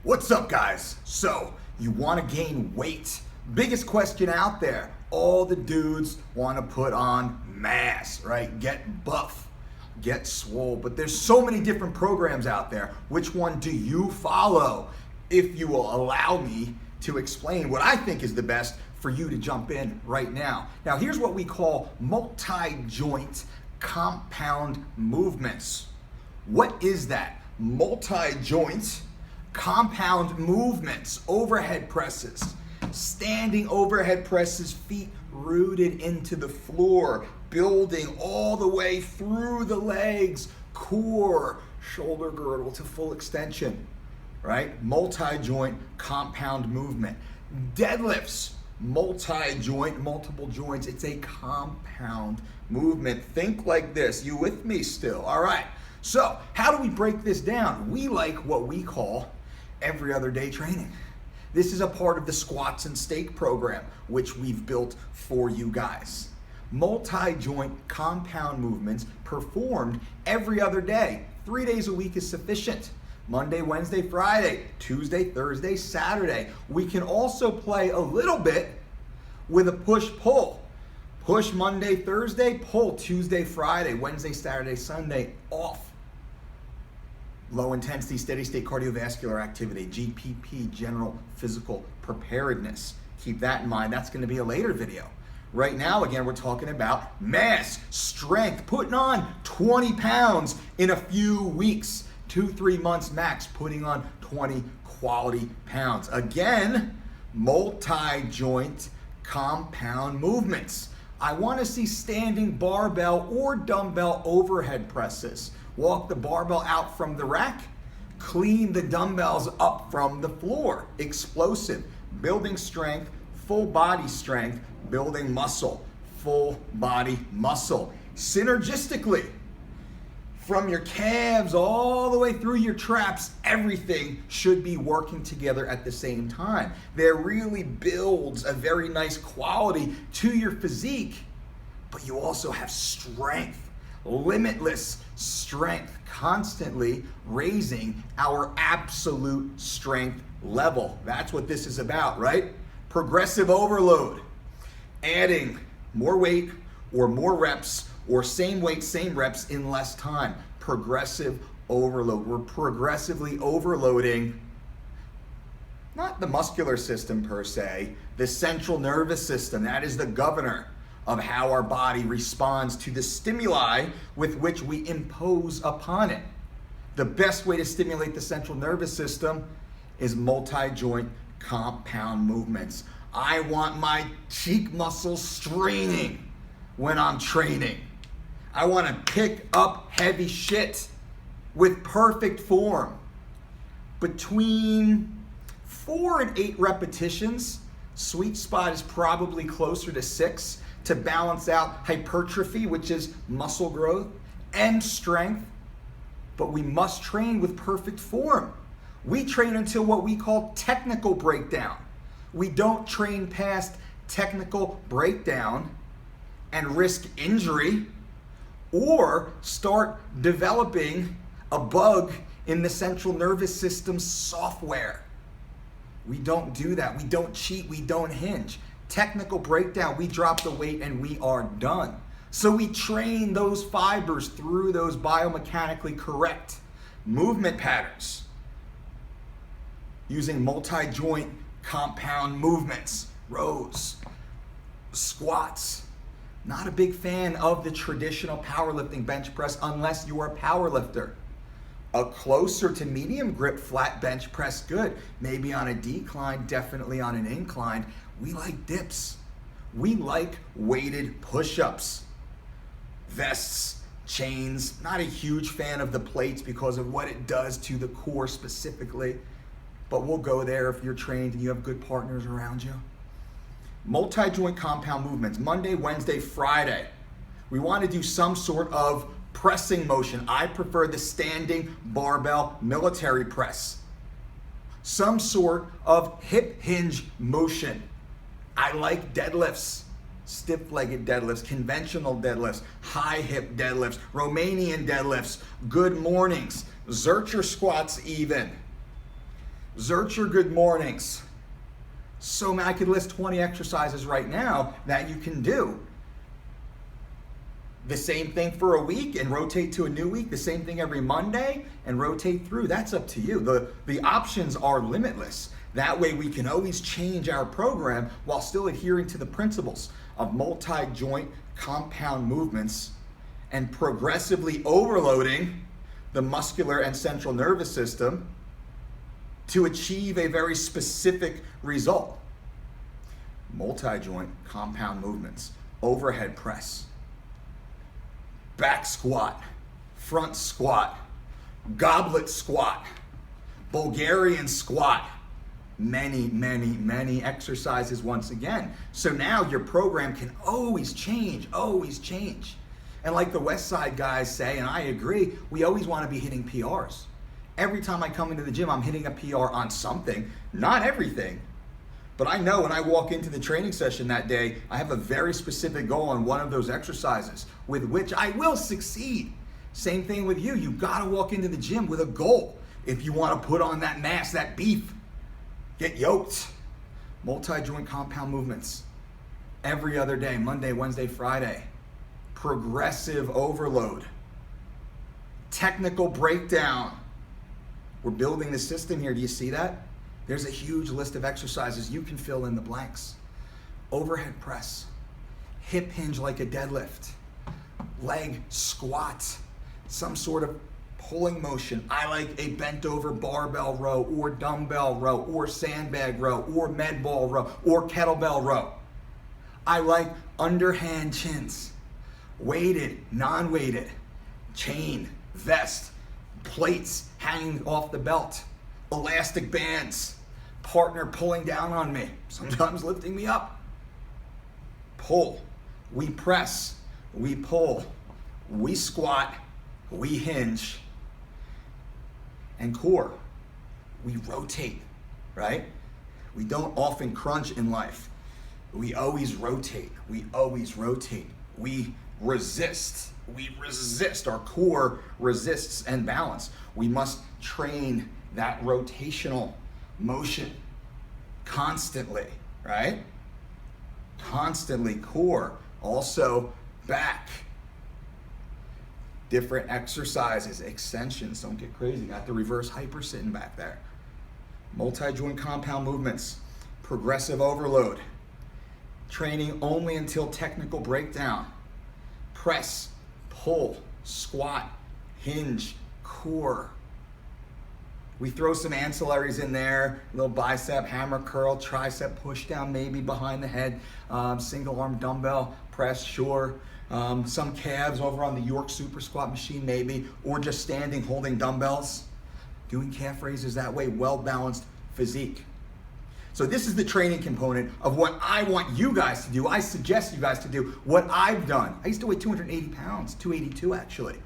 What's up, guys? So, you want to gain weight? Biggest question out there. All the dudes want to put on mass, right? Get buff, get swole. But there's so many different programs out there. Which one do you follow? If you will allow me to explain what I think is the best for you to jump in right now. Now, here's what we call multi-joint compound movements. What is that? Multi-joint compound movements, overhead presses, standing overhead presses, feet rooted into the floor, building all the way through the legs, core, shoulder girdle to full extension, right? Multi-joint compound movement. Deadlifts, multi-joint, multiple joints. It's a compound movement. Think like this. You with me still? All right. So how do we break this down? We like what we call every other day training. This is a part of the squats and steak program, which we've built for you guys. Multi-joint compound movements performed every other day. 3 days a week is sufficient. Monday, Wednesday, Friday, Tuesday, Thursday, Saturday. We can also play a little bit with a push-pull. Push Monday, Thursday, pull Tuesday, Friday, Wednesday, Saturday, Sunday, off. Low intensity, steady state cardiovascular activity, GPP, general physical preparedness. Keep that in mind. That's going to be a later video. Right now, again, we're talking about mass, strength, putting on 20 pounds in a few weeks, 2-3 months max, putting on 20 quality pounds. Again, multi-joint compound movements. I want to see standing barbell or dumbbell overhead presses. Walk the barbell out from the rack, clean the dumbbells up from the floor. Explosive, building strength, full body strength, building muscle, full body muscle. Synergistically, from your calves all the way through your traps, everything should be working together at the same time. That really builds a very nice quality to your physique, but you also have strength. Limitless strength, constantly raising our absolute strength level. That's what this is about, right? Progressive overload, adding more weight or more reps or same weight, same reps in less time. Progressive overload. We're progressively overloading not the muscular system per se, the central nervous system. That is the governor of how our body responds to the stimuli with which we impose upon it. The best way to stimulate the central nervous system is multi-joint compound movements. I want my cheek muscles straining when I'm training. I want to pick up heavy shit with perfect form. Between 4 and 8 repetitions, sweet spot is probably closer to 6, to balance out hypertrophy, which is muscle growth, and strength. But we must train with perfect form. We train until what we call technical breakdown. We don't train past technical breakdown and risk injury or start developing a bug in the central nervous system software. We don't do that. We don't cheat. We don't hinge. Technical breakdown, we drop the weight and we are done. So we train those fibers through those biomechanically correct movement patterns using multi-joint compound movements, rows, squats. Not a big fan of the traditional powerlifting bench press unless you're a powerlifter. A closer to medium grip flat bench press, good. Maybe on a decline, definitely on an incline. We like dips. We like weighted push-ups. Vests, chains, not a huge fan of the plates because of what it does to the core specifically, but we'll go there if you're trained and you have good partners around you. Multi-joint compound movements, Monday, Wednesday, Friday. We want to do some sort of pressing motion. I prefer the standing barbell military press. Some sort of hip hinge motion. I like deadlifts, stiff-legged deadlifts, conventional deadlifts, high hip deadlifts, Romanian deadlifts, good mornings, Zercher squats even. Zercher good mornings. So man, I could list 20 exercises right now that you can do. The same thing for a week and rotate to a new week. The same thing every Monday and rotate through. That's up to you. The options are limitless. That way we can always change our program while still adhering to the principles of multi-joint compound movements and progressively overloading the muscular and central nervous system to achieve a very specific result. Multi-joint compound movements, overhead press, back squat, front squat, goblet squat, Bulgarian squat, many exercises once again. So now your program can always change, always change. And like the West Side guys say, and I agree, we always want to be hitting PRs. Every time I come into the gym, I'm hitting a PR on something, not everything. But I know when I walk into the training session that day, I have a very specific goal on one of those exercises with which I will succeed. Same thing with you. You got to walk into the gym with a goal. If you want to put on that mass, that beef, get yoked. Multi-joint compound movements every other day, Monday, Wednesday, Friday. Progressive overload. Technical breakdown. We're building the system here. Do you see that? There's a huge list of exercises. You can fill in the blanks. Overhead press, hip hinge like a deadlift, leg squat, some sort of pulling motion. I like a bent over barbell row or dumbbell row or sandbag row or med ball row or kettlebell row. I like underhand chins, weighted, non-weighted, chain, vest, plates hanging off the belt, elastic bands, partner pulling down on me, sometimes lifting me up. Pull, we press, we pull, we squat, we hinge, and core, we rotate, right? We don't often crunch in life. We always rotate, we always rotate. We resist, our core resists and balance. We must train that rotational motion constantly, right? Constantly. Core, also back. Different exercises, extensions, don't get crazy. Got the reverse hyper sitting back there. Multi-joint compound movements, progressive overload. Training only until technical breakdown. Press, pull, squat, hinge, core. We throw some ancillaries in there, a little bicep, hammer curl, tricep push down maybe behind the head, single arm dumbbell press, sure. Some calves over on the York Super Squat machine maybe, or just standing holding dumbbells. Doing calf raises that way, well-balanced physique. So this is the training component of what I want you guys to do. I suggest you guys to do what I've done. I used to weigh 280 pounds, 282 actually.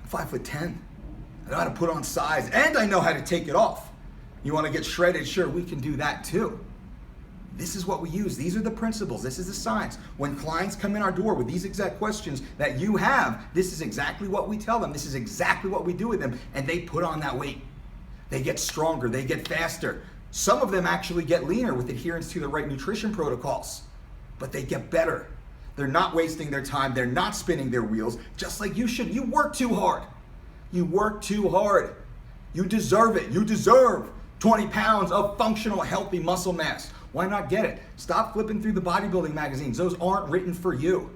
I'm 5'10". I know how to put on size, and I know how to take it off. You want to get shredded? Sure, we can do that too. This is what we use. These are the principles. This is the science. When clients come in our door with these exact questions that you have, this is exactly what we tell them. This is exactly what we do with them, and they put on that weight. They get stronger. They get faster. Some of them actually get leaner with adherence to the right nutrition protocols, but they get better. They're not wasting their time. They're not spinning their wheels, just like you should. You work too hard. You work too hard. You deserve it. You deserve 20 pounds of functional, healthy muscle mass. Why not get it? Stop flipping through the bodybuilding magazines. Those aren't written for you.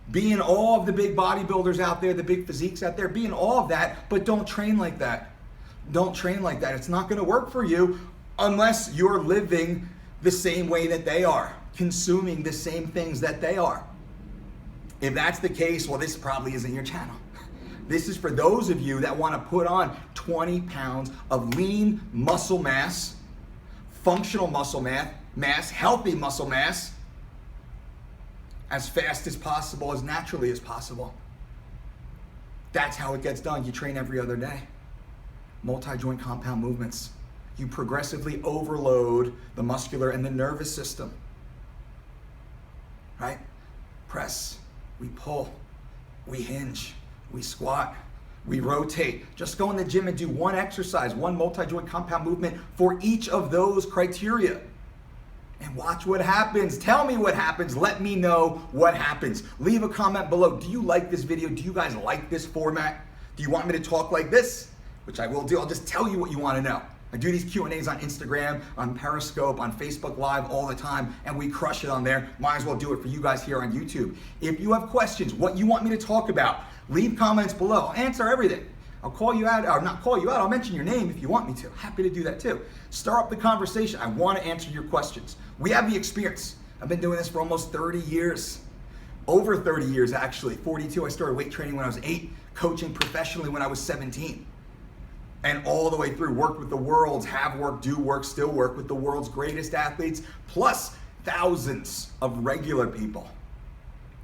Be in awe of the big bodybuilders out there, the big physiques out there. Be in awe of that, but don't train like that. Don't train like that. It's not going to work for you unless you're living the same way that they are, consuming the same things that they are. If that's the case, well, this probably isn't your channel. This is for those of you that want to put on 20 pounds of lean muscle mass, functional muscle mass, healthy muscle mass, as fast as possible, as naturally as possible. That's how it gets done. You train every other day. Multi-joint compound movements. You progressively overload the muscular and the nervous system. Right? Press, we pull, we hinge, we squat, We rotate. Just go in the gym and do one exercise, one multi-joint compound movement for each of those criteria. And watch what happens. Tell me what happens. Let me know what happens. Leave a comment below. Do you like this video? Do you guys like this format? Do you want me to talk like this? Which I will do. I'll just tell you what you want to know. I do these Q&As on Instagram, on Periscope, on Facebook Live all the time, and we crush it on there. Might as well do it for you guys here on YouTube. If you have questions, what you want me to talk about, leave comments below. I'll answer everything. I'll call you out, or not call you out, I'll mention your name if you want me to. Happy to do that too. Start up the conversation. I want to answer your questions. We have the experience. I've been doing this for almost 30 years. Over 30 years actually, 42. I started weight training when I was 8, coaching professionally when I was 17. And all the way through, worked with the world's, have worked, do work, still work with the world's greatest athletes, plus thousands of regular people,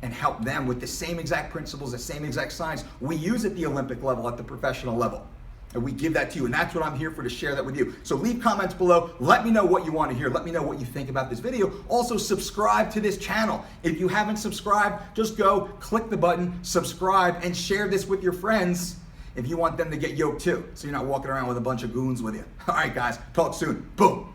and help them with the same exact principles, the same exact science we use at the Olympic level, at the professional level. And we give that to you, and that's what I'm here for, to share that with you. So leave comments below. Let me know what you want to hear. Let me know what you think about this video. Also, subscribe to this channel. If you haven't subscribed, just go, click the button, subscribe, and share this with your friends if you want them to get yoked too, so you're not walking around with a bunch of goons with you. All right, guys, talk soon. Boom.